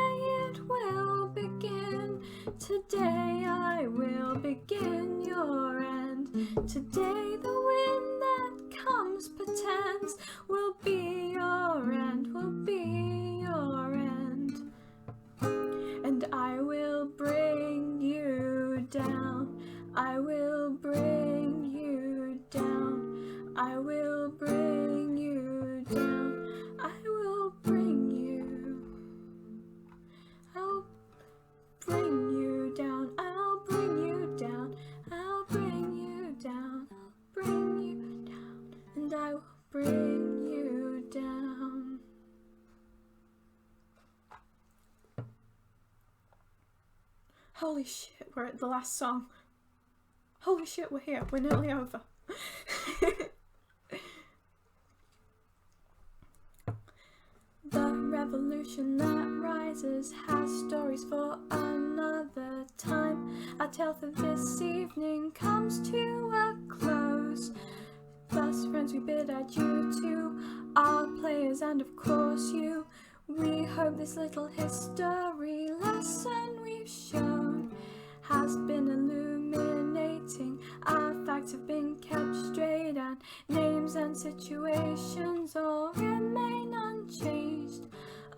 it will begin, today I will begin your end. Today the wind that comes pretends will be your end, will be your end. And I will bring you down, I will bring you down, I will bring you down, I will bring you, I'll bring you down, I'll bring you down, I'll bring you down, I'll bring you down, and I will bring you down. Holy shit, we're at the last song. Holy shit, we're here. We're nearly over. The revolution that rises has stories for another time. Our tale for this evening comes to a close. Thus, friends, we bid adieu to our players and of course you. We hope this little history lesson we've shown has been illuminating. Our facts have been kept straight and names and situations all remain unchanged.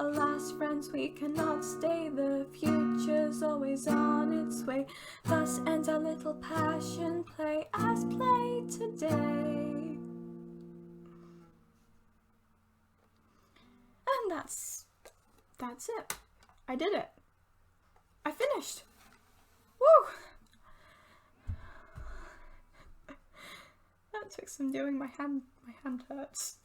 Alas, friends, we cannot stay, the future's always on its way. Thus ends our little passion play as played today. And that's it. I did it. I finished. Woo! That took some doing. My hand hurts.